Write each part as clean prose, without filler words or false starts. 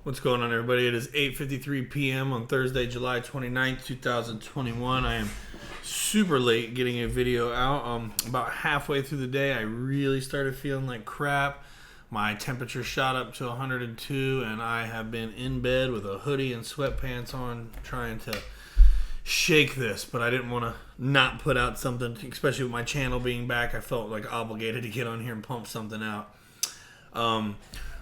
What's going on, everybody? It is 8:53 p.m. on Thursday, July 29th, 2021. I am super late getting a video out. About halfway through the day, I really started feeling like crap. My temperature shot up to 102, and I have been in bed with a hoodie and sweatpants on trying to shake this, but I didn't want to not put out something, especially with my channel being back. I felt like obligated to get on here and pump something out.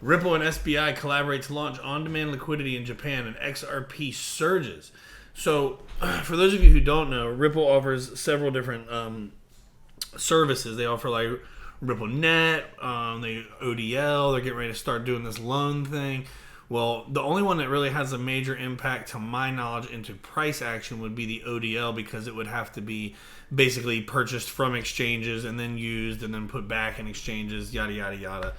Ripple and SBI collaborate to launch on-demand liquidity in Japan and XRP SURGES. So, for those of you who don't know, Ripple offers several different services. They offer like RippleNet, they ODL. They're getting ready to start doing this loan thing. Well, the only one that really has a major impact, to my knowledge, into price action would be the ODL, because it would have to be basically purchased from exchanges and then used and then put back in exchanges, yada yada yada.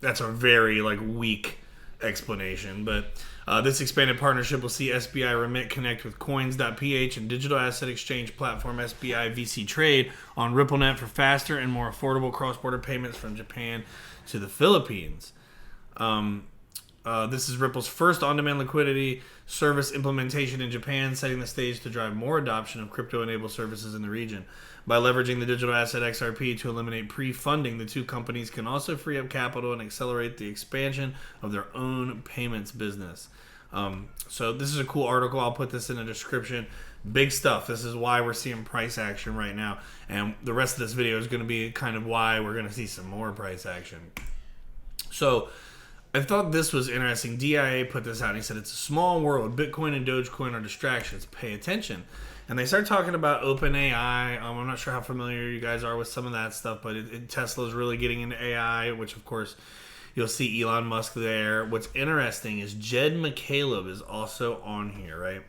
That's a very weak explanation, but this expanded partnership will see SBI Remit connect with Coins.ph and digital asset exchange platform SBI VC Trade on RippleNet for faster and more affordable cross-border payments from Japan to the Philippines. This is Ripple's first on-demand liquidity service implementation in Japan, setting the stage to drive more adoption of crypto-enabled services in the region. By leveraging the digital asset XRP to eliminate pre-funding, the two companies can also free up capital and accelerate the expansion of their own payments business. So this is a cool article. I'll put this in the description. Big stuff. This is why we're seeing price action right now. And the rest of this video is going to be kind of why we're going to see some more price action. So I thought this was interesting. DIA put this out and he said, it's a small world. Bitcoin and Dogecoin are distractions. Pay attention. And they start talking about OpenAI. I'm not sure how familiar you guys are with some of that stuff, but Tesla's really getting into AI, which of course you'll see Elon Musk there. What's interesting is Jed McCaleb is also on here, right?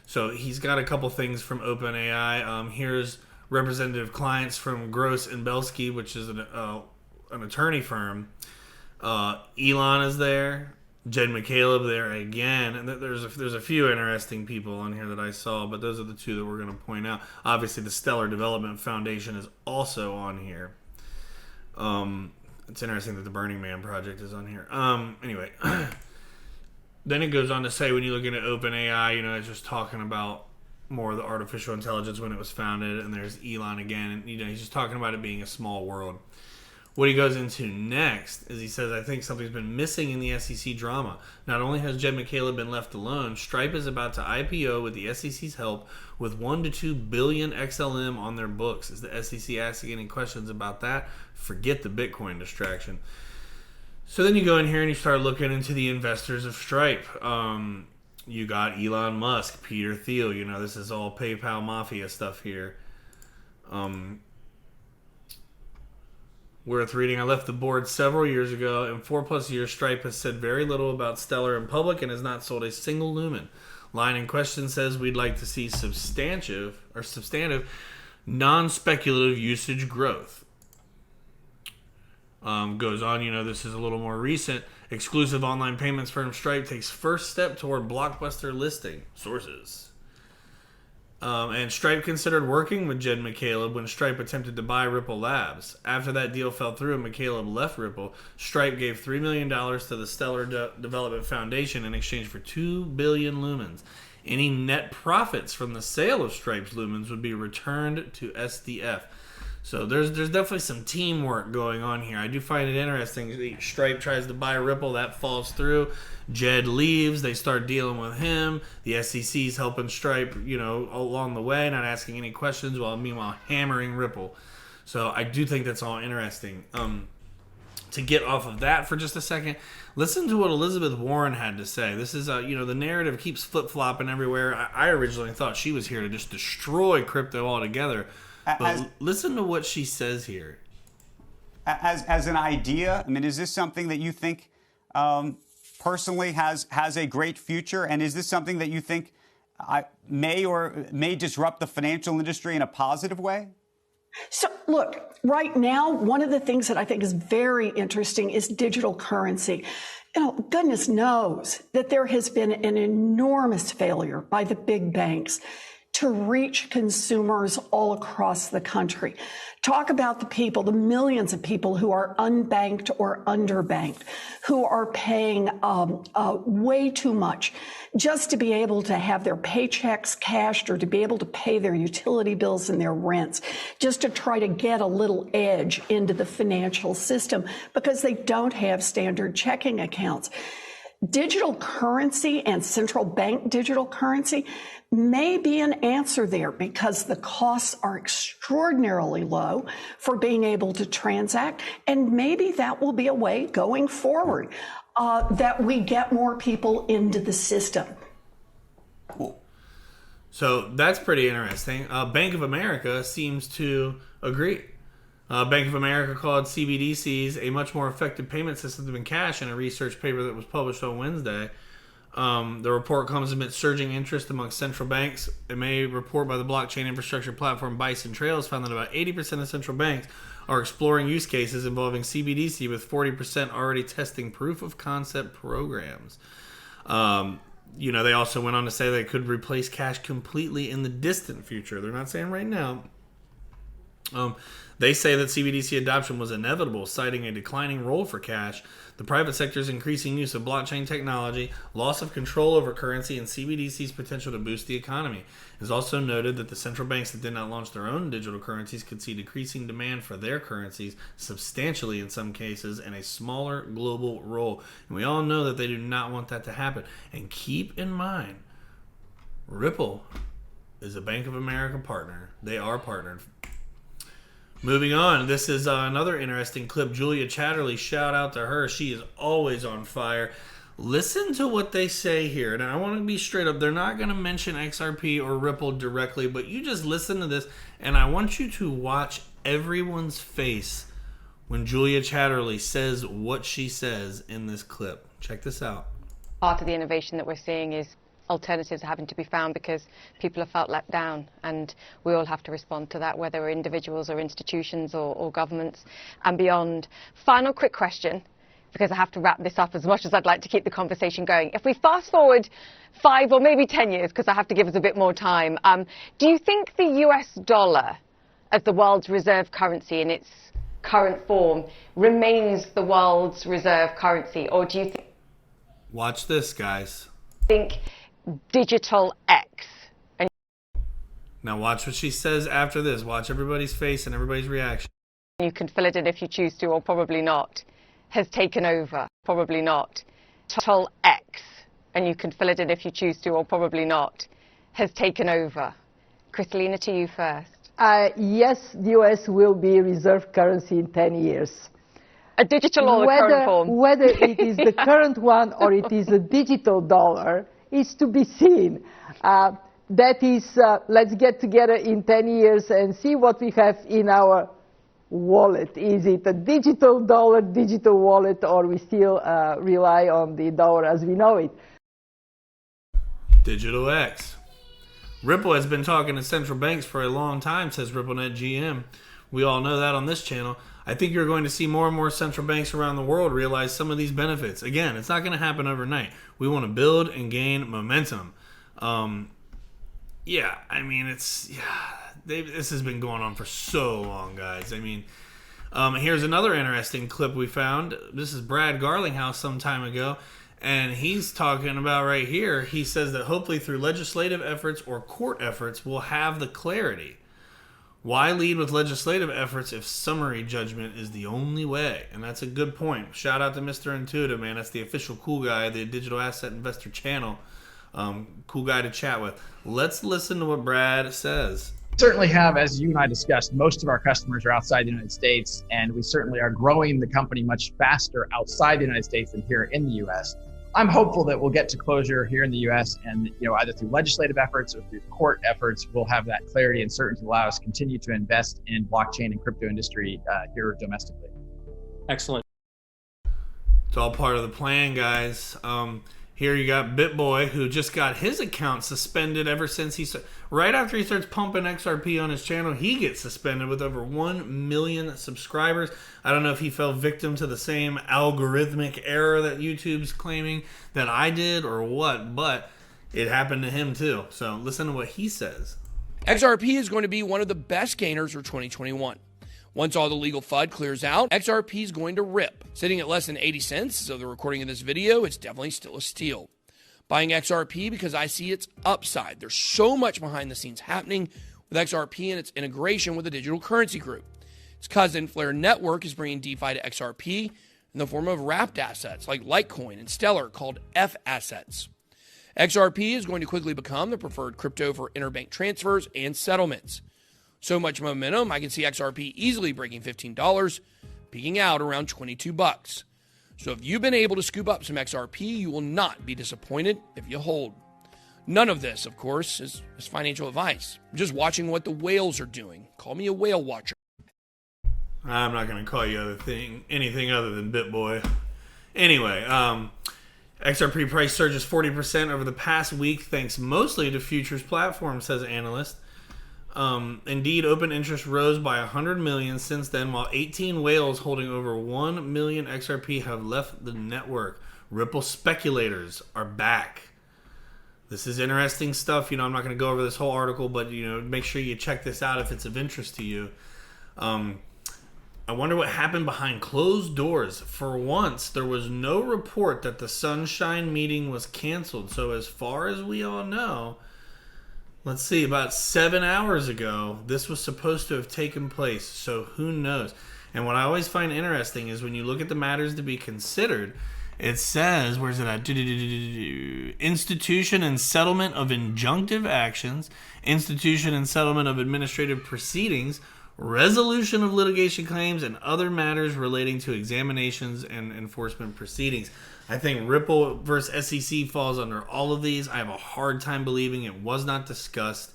So he's got a couple things from OpenAI. Here's representative clients from Gross and Belsky, which is an attorney firm. Elon is there. Jed McCaleb there again, and there's a few interesting people on here that I saw, but those are the two that we're going to point out. Obviously, the Stellar Development Foundation is also on here. It's interesting that the Burning Man project is on here. Anyway, then it goes on to say, when you look into OpenAI, it's just talking about more of the artificial intelligence when it was founded, and there's Elon again, and he's just talking about it being a small world. What he goes into next is he says, I think something's been missing in the SEC drama. Not only has Jed McCaleb been left alone, Stripe is about to IPO with the SEC's help with 1 to 2 billion XLM on their books. Is the SEC asking any questions about that? Forget the Bitcoin distraction. So then you go in here and you start looking into the investors of Stripe. You got Elon Musk, Peter Thiel. This is all PayPal Mafia stuff here. Worth reading. I left the board several years ago. In 4+ years, Stripe has said very little about Stellar in public and has not sold a single lumen. Line in question says we'd like to see substantive, non-speculative usage growth. Goes on, this is a little more recent. Exclusive online payments firm Stripe takes first step toward blockbuster listing. Sources. And Stripe considered working with Jed McCaleb when Stripe attempted to buy Ripple Labs. After that deal fell through and McCaleb left Ripple, Stripe gave $3 million to the Stellar Development Foundation in exchange for 2 billion lumens. Any net profits from the sale of Stripe's lumens would be returned to SDF. So there's definitely some teamwork going on here. I do find it interesting. Stripe tries to buy Ripple, that falls through. Jed leaves, they start dealing with him. The SEC's helping Stripe, along the way, not asking any questions, while meanwhile hammering Ripple. So I do think that's all interesting. To get off of that for just a second, listen to what Elizabeth Warren had to say. This is, the narrative keeps flip-flopping everywhere. I originally thought she was here to just destroy crypto altogether. But listen to what she says here. As an idea, is this something that you think personally has a great future? And is this something that you think may disrupt the financial industry in a positive way? So, look, right now, one of the things that I think is very interesting is digital currency. Goodness knows that there has been an enormous failure by the big banks to reach consumers all across the country. Talk about the people, the millions of people who are unbanked or underbanked, who are paying way too much just to be able to have their paychecks cashed or to be able to pay their utility bills and their rents, just to try to get a little edge into the financial system because they don't have standard checking accounts. Digital currency and central bank digital currency may be an answer there because the costs are extraordinarily low for being able to transact. And maybe that will be a way going forward that we get more people into the system. Cool. So that's pretty interesting. Bank of America seems to agree. Bank of America called CBDCs a much more effective payment system than cash in a research paper that was published on Wednesday. The report comes amid surging interest among central banks. A May report by the blockchain infrastructure platform Bison Trails found that about 80% of central banks are exploring use cases involving CBDC, with 40% already testing proof of concept programs. They also went on to say they could replace cash completely in the distant future. They're not saying right now. They say that CBDC adoption was inevitable, citing a declining role for cash, the private sector's increasing use of blockchain technology, loss of control over currency, and CBDC's potential to boost the economy. It is also noted that the central banks that did not launch their own digital currencies could see decreasing demand for their currencies, substantially in some cases, and a smaller global role. And we all know that they do not want that to happen. And keep in mind, Ripple is a Bank of America partner. They are partnered. Moving on, this is another interesting clip. Julia Chatterley, shout out to her. She is always on fire. Listen to what they say here. Now, I want to be straight up. They're not going to mention XRP or Ripple directly, but you just listen to this, and I want you to watch everyone's face when Julia Chatterley says what she says in this clip. Check this out. Part of the innovation that we're seeing is alternatives are having to be found because people have felt let down, and we all have to respond to that, whether we're individuals or institutions or governments and beyond. Final quick question, because I have to wrap this up as much as I'd like to keep the conversation going. If we fast forward 5 or maybe 10 years, because I have to give us a bit more time, do you think the US dollar as the world's reserve currency in its current form remains the world's reserve currency, or do you Watch this, guys. think digital X? And Now watch what she says after this. Watch everybody's face and everybody's reaction. you can fill it in if you choose to, or probably not, has taken over. Probably not. Digital X, and you can fill it in if you choose to, or probably not, has taken over. Kristalina, to you first. Yes, the US will be reserve currency in 10 years. A digital or the current form? Whether it is the current one or it is a digital dollar is to be seen. That is, let's get together in 10 years and see what we have in our wallet. Is it a digital dollar, digital wallet, or we still rely on the dollar as we know it? Digital X. Ripple has been talking to central banks for a long time, says RippleNet GM. We all know that on this channel. I think you're going to see more and more central banks around the world realize some of these benefits. Again, it's not going to happen overnight. We want to build and gain momentum. This has been going on for so long, guys. Here's another interesting clip we found. This is Brad Garlinghouse some time ago, and he's talking about right here. He says that hopefully through legislative efforts or court efforts, we'll have the clarity. Why lead with legislative efforts if summary judgment is the only way? And that's a good point. Shout out to Mr. Intuitive, man. That's the official cool guy of the Digital Asset Investor channel. Cool guy to chat with. Let's listen to what Brad says. Certainly have, as you and I discussed, most of our customers are outside the United States, and we certainly are growing the company much faster outside the United States than here in the U.S. I'm hopeful that we'll get to closure here in the U.S. and, either through legislative efforts or through court efforts, we'll have that clarity and certainty to allow us to continue to invest in blockchain and crypto industry here domestically. Excellent. It's all part of the plan, guys. Here you got BitBoy, who just got his account suspended ever since right after he starts pumping XRP on his channel, he gets suspended with over 1 million subscribers. I don't know if he fell victim to the same algorithmic error that YouTube's claiming that I did or what, but it happened to him too. So listen to what he says. XRP is going to be one of the best gainers for 2021. Once all the legal FUD clears out, XRP is going to rip. Sitting at less than 80 cents as of the recording of this video, it's definitely still a steal. Buying XRP because I see its upside. There's so much behind the scenes happening with XRP and its integration with the digital currency group. Its cousin, Flare Network, is bringing DeFi to XRP in the form of wrapped assets like Litecoin and Stellar called F assets. XRP is going to quickly become the preferred crypto for interbank transfers and settlements. So much momentum, I can see XRP easily breaking $15, peaking out around $22. So if you've been able to scoop up some XRP, you will not be disappointed if you hold. None of this, of course, is financial advice. I'm just watching what the whales are doing. Call me a whale watcher. I'm not going to call you anything other than BitBoy. Anyway, XRP price surges 40% over the past week, thanks mostly to futures platforms, says analyst. Indeed, open interest rose by 100 million since then, while 18 whales holding over 1 million XRP have left the network. Ripple speculators are back. This is interesting stuff. I'm not going to go over this whole article, but make sure you check this out if it's of interest to you. I wonder what happened behind closed doors. For once, there was no report that the Sunshine meeting was canceled. So as far as we all know, let's see, about 7 hours ago, this was supposed to have taken place. So who knows? And what I always find interesting is when you look at the matters to be considered, it says, where's it at? Institution and settlement of injunctive actions, institution and settlement of administrative proceedings, resolution of litigation claims, and other matters relating to examinations and enforcement proceedings. I think Ripple versus SEC falls under all of these. I have a hard time believing it was not discussed.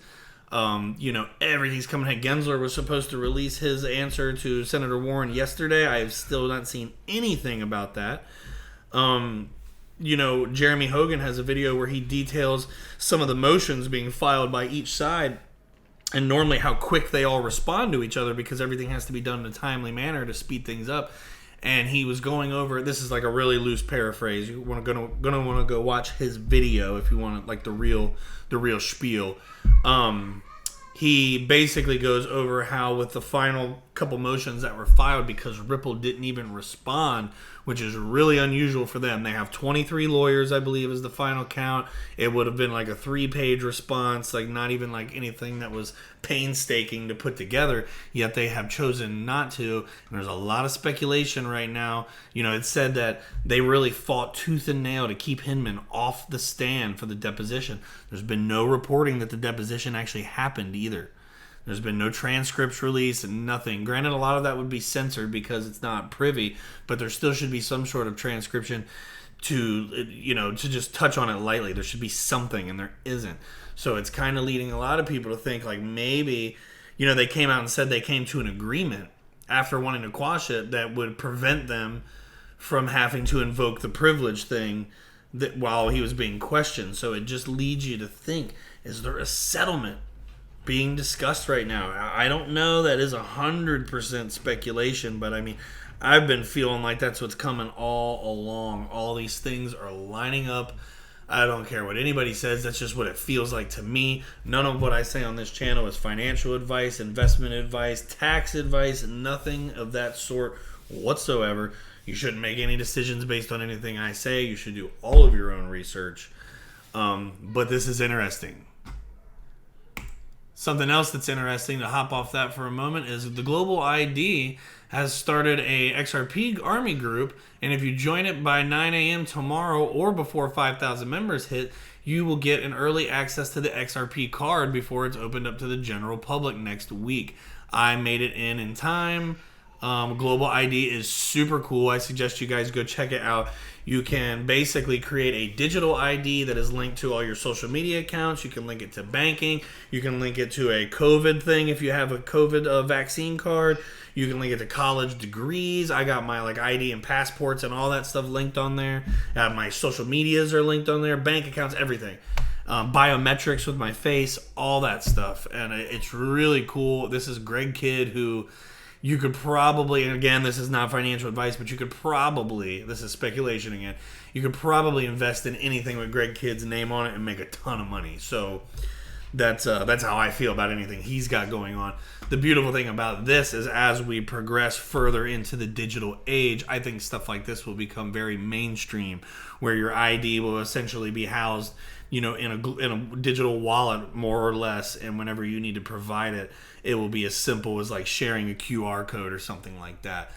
Everything's coming ahead. Gensler was supposed to release his answer to Senator Warren yesterday. I have still not seen anything about that. Jeremy Hogan has a video where he details some of the motions being filed by each side and normally how quick they all respond to each other because everything has to be done in a timely manner to speed things up. And he was going over, this is like a really loose paraphrase. You're gonna want to go watch his video if you want like the real spiel. He basically goes over how with the final couple motions that were filed, because Ripple didn't even respond, which is really unusual for them. They have 23 lawyers, I believe, is the final count. It would have been like a 3-page response, like not even like anything that was painstaking to put together, yet they have chosen not to. And there's a lot of speculation right now. It said that they really fought tooth and nail to keep Hinman off the stand for the deposition. There's been no reporting that the deposition actually happened either. There's been no transcripts released and nothing. Granted, a lot of that would be censored because it's not privy, but there still should be some sort of transcription to just touch on it lightly. There should be something, and there isn't. So it's kind of leading a lot of people to think like maybe, they came out and said they came to an agreement after wanting to quash it that would prevent them from having to invoke the privilege thing that while he was being questioned. So it just leads you to think, is there a settlement being discussed right now? I don't know. That is 100% speculation, but I mean, I've been feeling like that's what's coming all along. All these things are lining up. I don't care what anybody says. That's just what it feels like to me. None of what I say on this channel is financial advice, investment advice, tax advice, nothing of that sort whatsoever. You shouldn't make any decisions based on anything I say. You should do all of your own research. But this is interesting. Something else that's interesting to hop off that for a moment is the Global ID has started a XRP Army group, and if you join it by 9 a.m. tomorrow or before 5,000 members hit, you will get an early access to the XRP card before it's opened up to the general public next week. I made it in time. Global ID is super cool. I suggest you guys go check it out. You can basically create a digital ID that is linked to all your social media accounts. You can link it to banking. You can link it to a COVID thing if you have a COVID vaccine card. You can link it to college degrees. I got my ID and passports and all that stuff linked on there. My social medias are linked on there. Bank accounts, everything. Biometrics with my face, all that stuff. And it's really cool. This is Greg Kidd, who you could probably, and again, this is not financial advice, but you could probably, this is speculation again, you could probably invest in anything with Greg Kidd's name on it and make a ton of money. So That's how I feel about anything he's got going on. The beautiful thing about this is as we progress further into the digital age, I think stuff like this will become very mainstream, where your ID will essentially be housed, in a digital wallet, more or less, and whenever you need to provide it, it will be as simple as like sharing a QR code or something like that.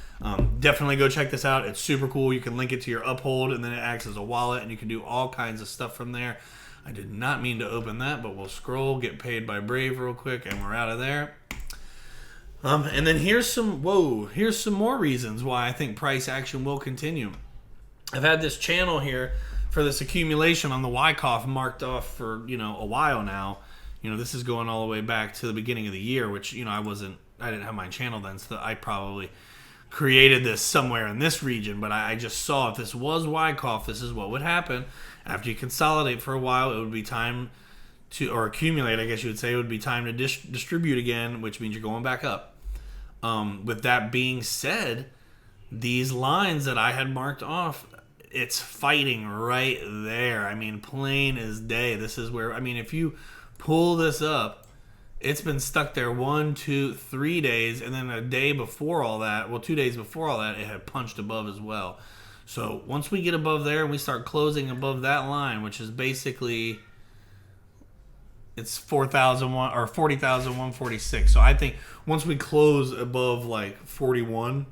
Definitely go check this out. It's super cool. You can link it to your Uphold, and then it acts as a wallet, and you can do all kinds of stuff from there. I did not mean to open that, but we'll scroll, get paid by Brave real quick, and we're out of there. And then here's some more reasons why I think price action will continue. I've had this channel here for this accumulation on the Wyckoff marked off for, a while now. This is going all the way back to the beginning of the year, which, I didn't have my channel then, so I probably created this somewhere in this region, but I just saw if this was Wyckoff, this is what would happen. After you consolidate for a while, it would be time to, or accumulate, I guess you would say, it would be time to distribute again, which means you're going back up. With that being said, these lines that I had marked off, it's fighting right there. I mean, plain as day. This is where, if you pull this up, it's been stuck there 1, 2, 3 days, and then a day before all that, 2 days before all that, it had punched above as well. So once we get above there and we start closing above that line, which is basically, it's 4,001 or 40,146. So I think once we close above like 41,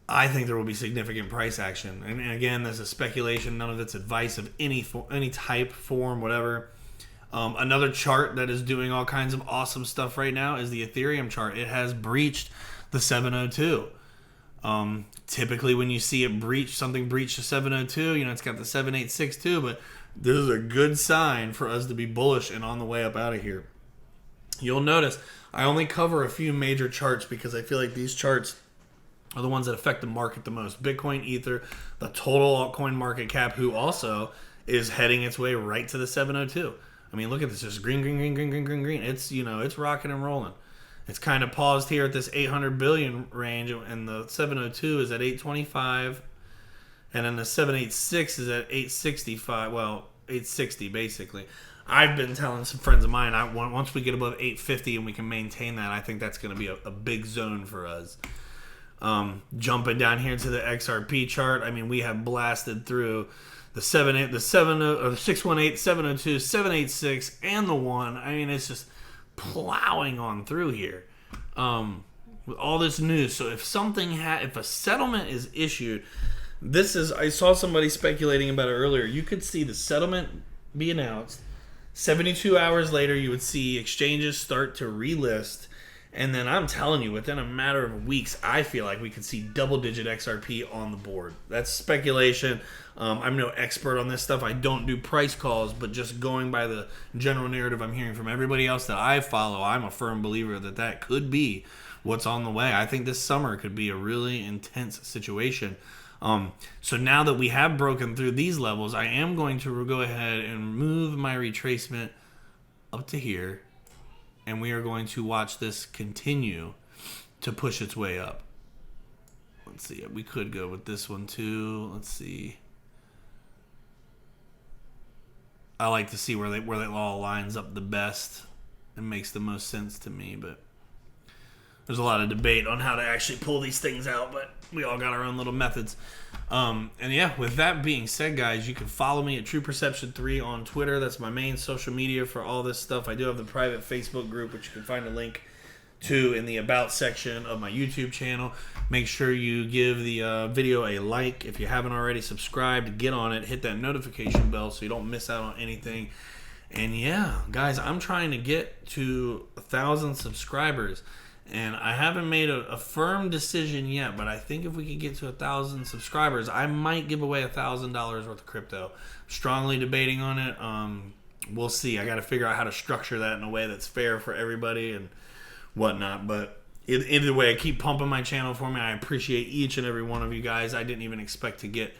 I think there will be significant price action. And again, this is speculation. None of it's advice of any type, form, whatever. Another chart that is doing all kinds of awesome stuff right now is the Ethereum chart. It has breached the 702. Typically when you see it breach the 702, it's got the 786 but this is a good sign for us to be bullish and on the way up out of here. You'll notice I only cover a few major charts because I feel like these charts are the ones that affect the market the most. Bitcoin, Ether, the total altcoin market cap, who also is heading its way right to the 702. Look at this, just green. It's, it's rocking and rolling. It's kind of paused here at this 800 billion range, and the 702 is at 825, and then the 786 is at 865. Well, 860 basically. I've been telling some friends of mine, once we get above 850 and we can maintain that, I think that's going to be a big zone for us. Jumping down here to the XRP chart, we have blasted through the 618, 702, 786, and the 1. It's just plowing on through here with all this news. So if a settlement is issued, I saw somebody speculating about it earlier. You could see the settlement be announced. 72 hours later, you would see exchanges start to relist. And then I'm telling you, within a matter of weeks, I feel like we could see double-digit XRP on the board. That's speculation. I'm no expert on this stuff. I don't do price calls, but just going by the general narrative I'm hearing from everybody else that I follow, I'm a firm believer that could be what's on the way. I think this summer could be a really intense situation. So now that we have broken through these levels, I am going to go ahead and move my retracement up to here. And we are going to watch this continue to push its way up. Let's see. We could go with this one too. Let's see. I like to see where it all lines up the best and makes the most sense to me. But there's a lot of debate on how to actually pull these things out. But we all got our own little methods. And yeah, with that being said, guys, you can follow me at True Perception 3 on Twitter. That's my main social media for all this stuff. I do have the private Facebook group, which you can find a link to in the About section of my YouTube channel. Make sure you give the video a like. If you haven't already subscribed, get on it. Hit that notification bell so you don't miss out on anything. And yeah, guys, I'm trying to get to 1,000 subscribers. And I haven't made a firm decision yet, but I think if we could get to 1,000 subscribers, I might give away $1,000 worth of crypto. Strongly debating on it. We'll see. I got to figure out how to structure that in a way that's fair for everybody and whatnot. But either way, keep pumping my channel for me. I appreciate each and every one of you guys. I didn't even expect to get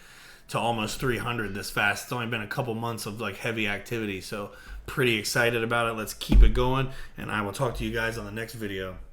to almost 300 this fast. It's only been a couple months of heavy activity, so pretty excited about it. Let's keep it going, and I will talk to you guys on the next video.